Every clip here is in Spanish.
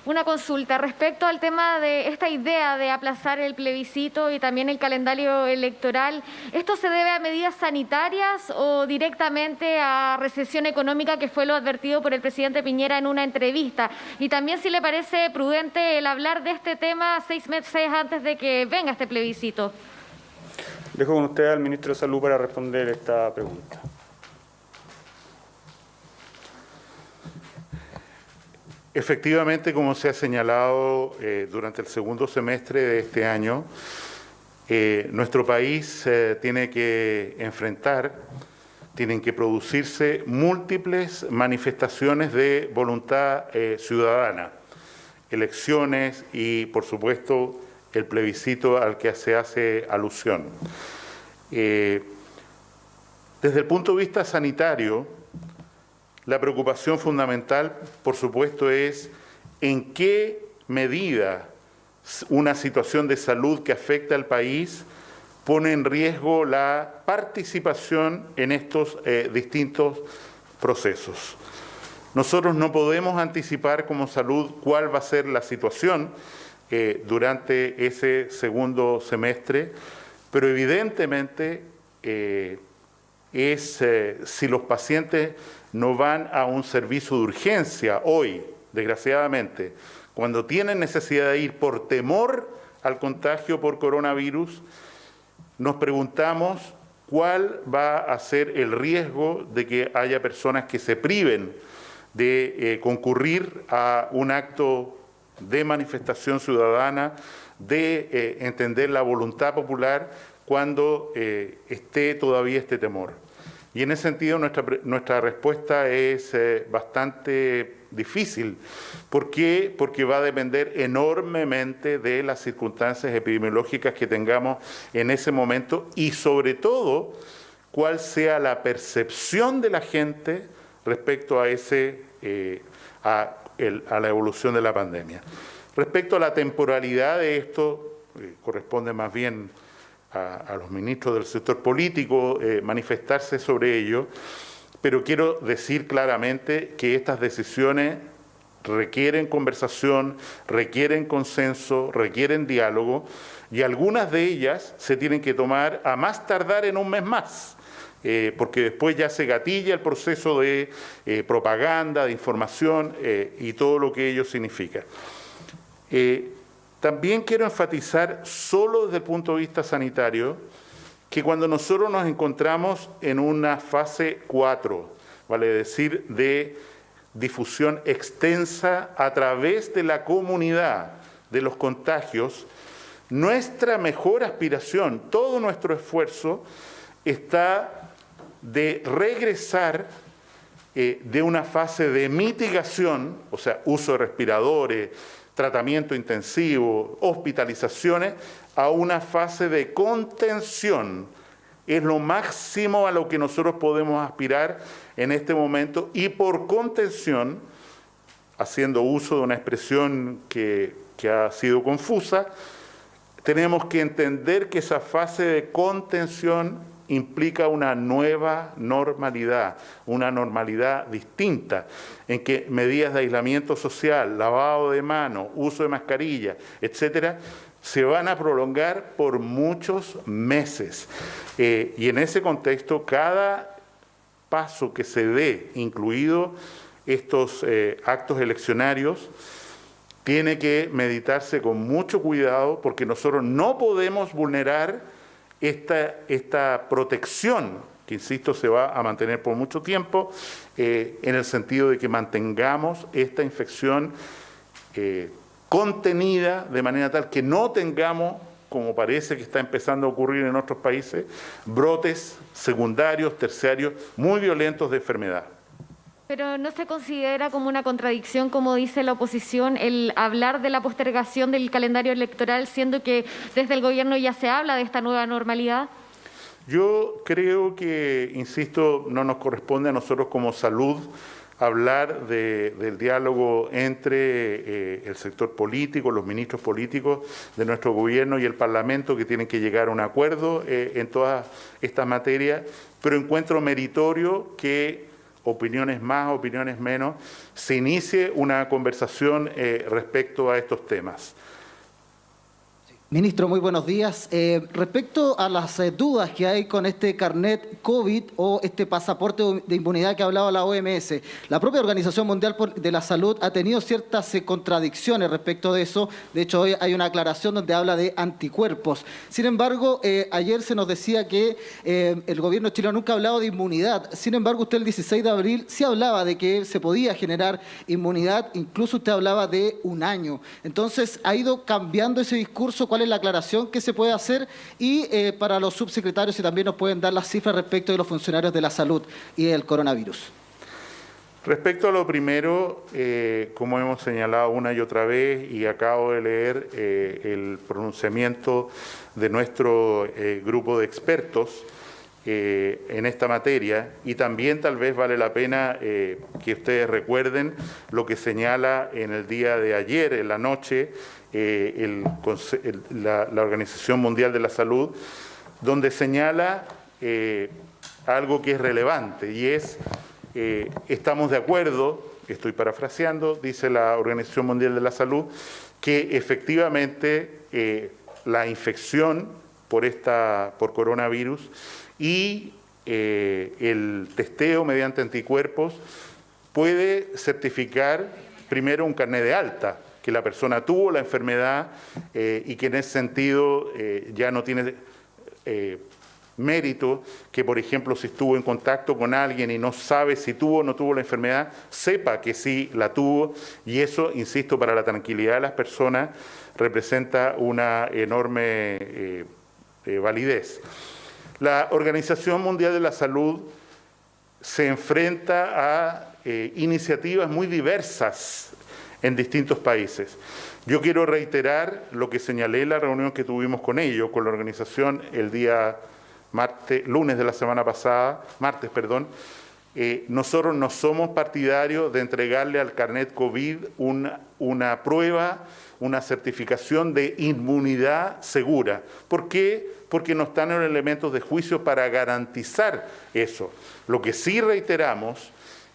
Una consulta respecto al tema de esta idea de aplazar el plebiscito y también el calendario electoral. ¿Esto se debe a medidas sanitarias o directamente a recesión económica, que fue lo advertido por el presidente Piñera en una entrevista? Y también si le parece prudente el hablar de este tema 6 meses antes de que venga este plebiscito. Dejo con usted al ministro de Salud para responder esta pregunta. Efectivamente, como se ha señalado durante el segundo semestre de este año, nuestro país tiene que enfrentar, tienen que producirse múltiples manifestaciones de voluntad ciudadana, elecciones y, por supuesto, el plebiscito al que se hace alusión. Desde el punto de vista sanitario, la preocupación fundamental, por supuesto, es en qué medida una situación de salud que afecta al país pone en riesgo la participación en estos distintos procesos. Nosotros no podemos anticipar como salud cuál va a ser la situación durante ese segundo semestre, pero evidentemente si los pacientes no van a un servicio de urgencia hoy, desgraciadamente, cuando tienen necesidad de ir por temor al contagio por coronavirus, nos preguntamos cuál va a ser el riesgo de que haya personas que se priven de concurrir a un acto de manifestación ciudadana, de entender la voluntad popular cuando esté todavía este temor. Y en ese sentido nuestra respuesta es bastante difícil. ¿Por qué? Porque va a depender enormemente de las circunstancias epidemiológicas que tengamos en ese momento y sobre todo cuál sea la percepción de la gente respecto a la evolución de la pandemia. Respecto a la temporalidad de esto, corresponde más bien a los ministros del sector político manifestarse sobre ello, pero quiero decir claramente que estas decisiones requieren conversación, requieren consenso, requieren diálogo, y algunas de ellas se tienen que tomar a más tardar en un mes más, porque después ya se gatilla el proceso de propaganda, de información y todo lo que ello significa. También quiero enfatizar, solo desde el punto de vista sanitario, que cuando nosotros nos encontramos en una fase 4, vale decir, de difusión extensa a través de la comunidad de los contagios, nuestra mejor aspiración, todo nuestro esfuerzo está de regresar de una fase de mitigación, o sea, uso de respiradores, tratamiento intensivo, hospitalizaciones, a una fase de contención. Es lo máximo a lo que nosotros podemos aspirar en este momento, y por contención, haciendo uso de una expresión que ha sido confusa, tenemos que entender que esa fase de contención implica una nueva normalidad, una normalidad distinta, en que medidas de aislamiento social, lavado de manos, uso de mascarilla, etcétera, se van a prolongar por muchos meses. Y en ese contexto, cada paso que se dé, incluido estos actos eleccionarios, tiene que meditarse con mucho cuidado, porque nosotros no podemos vulnerar esta protección, que insisto, se va a mantener por mucho tiempo, en el sentido de que mantengamos esta infección contenida de manera tal que no tengamos, como parece que está empezando a ocurrir en otros países, brotes secundarios, terciarios, muy violentos de enfermedad. Pero ¿no se considera como una contradicción, como dice la oposición, el hablar de la postergación del calendario electoral, siendo que desde el gobierno ya se habla de esta nueva normalidad? Yo creo que, insisto, no nos corresponde a nosotros como salud hablar del diálogo entre el sector político, los ministros políticos de nuestro gobierno y el Parlamento, que tienen que llegar a un acuerdo en todas estas materias, pero encuentro meritorio que opiniones más, opiniones menos, se inicie una conversación respecto a estos temas. Ministro, muy buenos días. Respecto a las dudas que hay con este carnet COVID o este pasaporte de inmunidad que ha hablado la OMS, la propia Organización Mundial de la Salud ha tenido ciertas contradicciones respecto de eso. De hecho, hoy hay una aclaración donde habla de anticuerpos. Sin embargo, ayer se nos decía que el gobierno chileno nunca ha hablado de inmunidad. Sin embargo, usted el 16 de abril sí hablaba de que se podía generar inmunidad, incluso usted hablaba de un año. Entonces, ¿ha ido cambiando ese discurso? ¿Cuál es la aclaración que se puede hacer? Y para los subsecretarios, si también nos pueden dar las cifras respecto de los funcionarios de la salud y del coronavirus. Respecto a lo primero, como hemos señalado una y otra vez, y acabo de leer el pronunciamiento de nuestro grupo de expertos en esta materia, y también tal vez vale la pena que ustedes recuerden lo que señala en el día de ayer, en la noche, la Organización Mundial de la Salud, donde señala algo que es relevante, y es, estamos de acuerdo, estoy parafraseando, dice la Organización Mundial de la Salud, que efectivamente la infección por coronavirus y el testeo mediante anticuerpos puede certificar primero un carnet de alta, que la persona tuvo la enfermedad y que en ese sentido ya no tiene mérito que, por ejemplo, si estuvo en contacto con alguien y no sabe si tuvo o no tuvo la enfermedad, sepa que sí la tuvo, y eso, insisto, para la tranquilidad de las personas representa una enorme validez. La Organización Mundial de la Salud se enfrenta a iniciativas muy diversas en distintos países. Yo quiero reiterar lo que señalé en la reunión que tuvimos con ellos, con la organización el día lunes de la semana pasada, martes, perdón. Nosotros no somos partidarios de entregarle al carnet COVID una prueba, una certificación de inmunidad segura. ¿Por qué? Porque no están en elementos de juicio para garantizar eso. Lo que sí reiteramos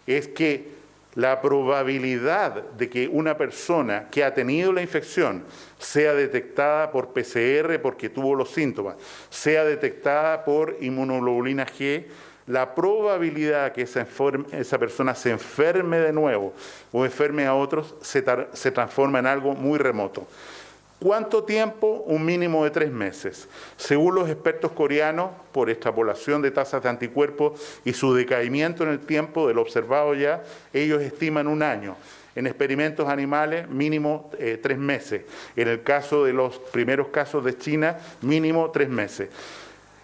es que la probabilidad de que una persona que ha tenido la infección sea detectada por PCR porque tuvo los síntomas, sea detectada por inmunoglobulina G, la probabilidad que esa persona se enferme de nuevo o enferme a otros se transforma en algo muy remoto. ¿Cuánto tiempo? Un mínimo de 3 meses. Según los expertos coreanos, por extrapolación de tasas de anticuerpos y su decaimiento en el tiempo del observado ya, ellos estiman 1 año. En experimentos animales, mínimo 3 meses. En el caso de los primeros casos de China, mínimo 3 meses.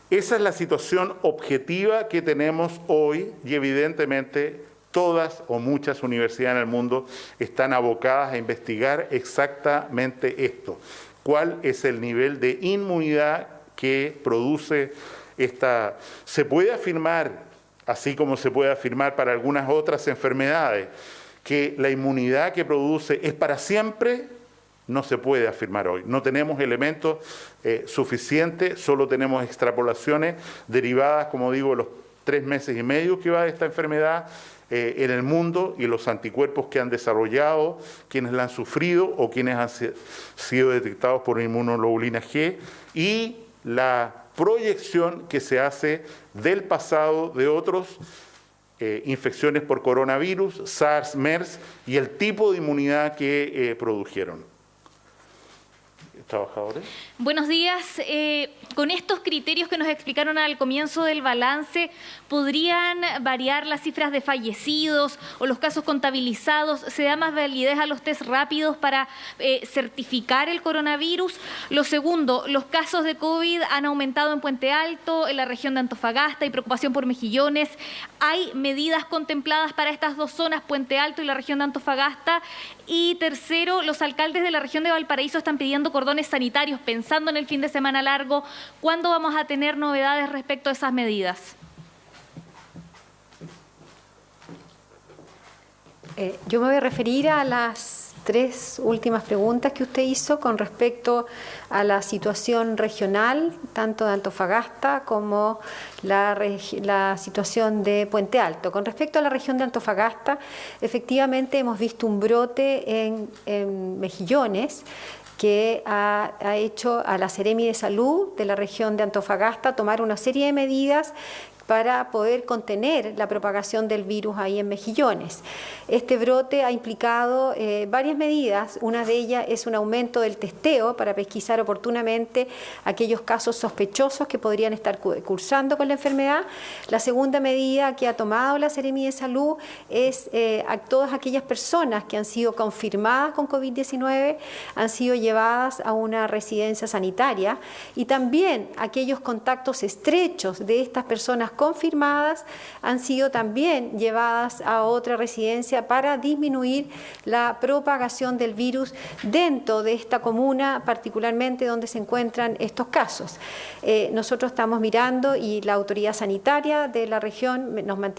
Esa es la situación objetiva que tenemos hoy y evidentemente todas o muchas universidades en el mundo están abocadas a investigar exactamente esto. ¿Cuál es el nivel de inmunidad que produce esta? Se puede afirmar, así como se puede afirmar para algunas otras enfermedades, que la inmunidad que produce es para siempre. No se puede afirmar hoy. No tenemos elementos suficientes, solo tenemos extrapolaciones derivadas, como digo, de los 3 meses y medio que va esta enfermedad en el mundo y los anticuerpos que han desarrollado, quienes la han sufrido o quienes han sido detectados por inmunoglobulina G, y la proyección que se hace del pasado de otros infecciones por coronavirus, SARS, MERS, y el tipo de inmunidad que produjeron. Trabajadores. Buenos días. Con estos criterios que nos explicaron al comienzo del balance, ¿podrían variar las cifras de fallecidos o los casos contabilizados? ¿Se da más validez a los test rápidos para certificar el coronavirus? Lo segundo, los casos de COVID han aumentado en Puente Alto, en la región de Antofagasta, y preocupación por Mejillones. ¿Hay medidas contempladas para estas 2 zonas, Puente Alto y la región de Antofagasta? Y tercero, los alcaldes de la región de Valparaíso están pidiendo cordones sanitarios pensando en el fin de semana largo. ¿Cuándo vamos a tener novedades respecto a esas medidas? Yo me voy a referir a las tres últimas preguntas que usted hizo con respecto a la situación regional, tanto de Antofagasta como la situación de Puente Alto. Con respecto a la región de Antofagasta, efectivamente hemos visto un brote en Mejillones, que ha hecho a la Seremi de Salud de la región de Antofagasta tomar una serie de medidas para poder contener la propagación del virus ahí en Mejillones. Este brote ha implicado varias medidas. Una de ellas es un aumento del testeo para pesquisar oportunamente aquellos casos sospechosos que podrían estar cursando con la enfermedad. La segunda medida que ha tomado la Seremi de Salud es a todas aquellas personas que han sido confirmadas con COVID-19 han sido llevadas a una residencia sanitaria, y también aquellos contactos estrechos de estas personas confirmadas han sido también llevadas a otra residencia para disminuir la propagación del virus dentro de esta comuna, particularmente donde se encuentran estos casos. Nosotros estamos mirando y la autoridad sanitaria de la región nos mantiene